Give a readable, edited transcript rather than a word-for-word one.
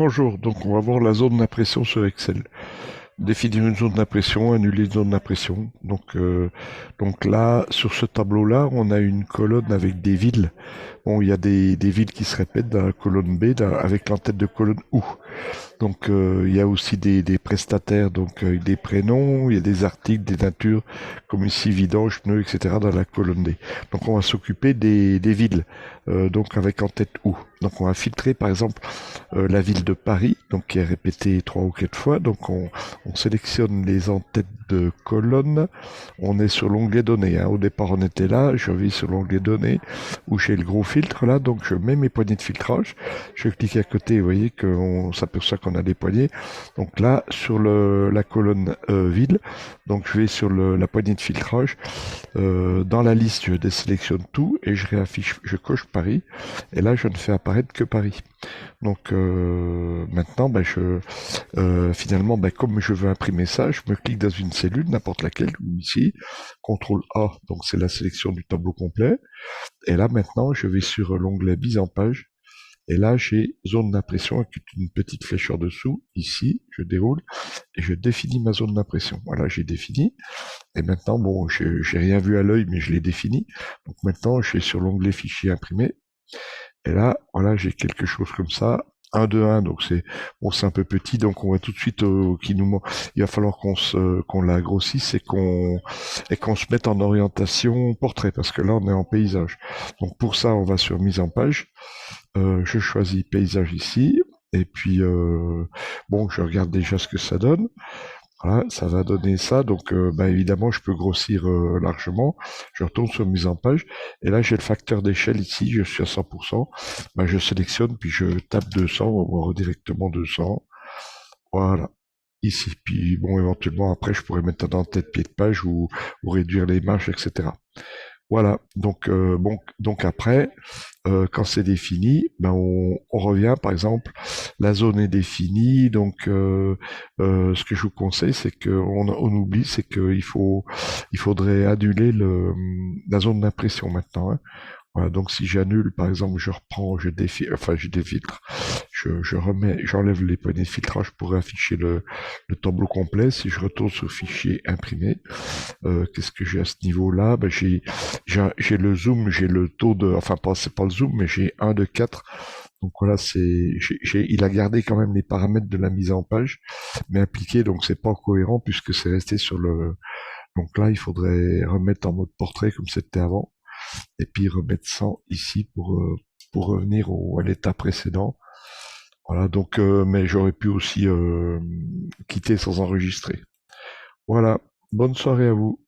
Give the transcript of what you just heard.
Bonjour, donc on va voir la zone d'impression sur Excel. Définir une zone d'impression, annuler une zone d'impression. Donc là, sur ce tableau-là, on a une colonne avec des villes. Bon, il y a des villes qui se répètent dans la colonne B avec l'entête de colonne OU. Donc, il y a aussi des prestataires, donc des prénoms, il y a des articles, des natures, comme ici vidange, pneus, etc. dans la colonne D. Donc, on va s'occuper des villes, donc avec en tête où. Donc, on va filtrer, par exemple, la ville de Paris, donc qui est répétée 3 ou 4 fois. Donc, on sélectionne les en-têtes de colonne. On est sur l'onglet données, hein. Au départ, on était là. Je vais sur l'onglet données où j'ai le gros filtre là. Donc, je mets mes poignées de filtrage. Je clique à côté. Vous voyez qu'on s'aperçoit qu'on a des poignées. Donc là, sur la colonne ville, donc je vais sur la poignée de filtrage. Dans la liste, je désélectionne tout et je réaffiche, je coche Paris. Et là, je ne fais apparaître que Paris. Donc maintenant, finalement, comme je veux imprimer ça, je me clique dans une cellule, n'importe laquelle, ou ici, CTRL A, donc c'est la sélection du tableau complet. Et là maintenant, je vais sur l'onglet mise en page. Et là, j'ai zone d'impression avec une petite flèche en dessous. Ici, je déroule et je définis ma zone d'impression. Voilà, j'ai défini. Et maintenant, bon, j'ai rien vu à l'œil, mais je l'ai défini. Donc maintenant, je suis sur l'onglet fichier imprimé. Et là, voilà, j'ai quelque chose comme ça. 1 de 1, donc c'est un peu petit, donc on voit tout de suite il va falloir qu'on la grossisse et qu'on se mette en orientation portrait, parce que là on est en paysage. Donc pour ça, on va sur mise en page. Je choisis paysage ici, et puis bon, je regarde déjà ce que ça donne. Voilà, ça va donner ça. Donc, évidemment, je peux grossir largement. Je retourne sur mise en page. Et là, j'ai le facteur d'échelle ici. Je suis à 100%. Je sélectionne, puis je tape 200, ou voir directement 200. Voilà, ici. Puis, bon, éventuellement, après, je pourrais mettre un en-tête pied de page ou réduire les marges, etc. Voilà, donc après, quand c'est défini, on revient, par exemple, la zone est définie, donc ce que je vous conseille, c'est qu'on oublie, c'est il faudrait annuler la zone d'impression maintenant, hein. Voilà, donc si j'annule, par exemple, je reprends, je défiltre, je remets, j'enlève les poignées de filtrage pour afficher le tableau complet. Si je retourne sur fichier imprimé, qu'est-ce que j'ai à ce niveau-là? J'ai le zoom, j'ai le taux de, enfin pas c'est pas le zoom, mais j'ai 1 de 4. Donc voilà, il a gardé quand même les paramètres de la mise en page, mais appliqué, donc c'est pas cohérent puisque c'est resté sur le. Donc là, il faudrait remettre en mode portrait comme c'était avant, et puis remettre 100 ici pour revenir à l'état précédent. Voilà, donc mais j'aurais pu aussi quitter sans enregistrer. Voilà, bonne soirée à vous.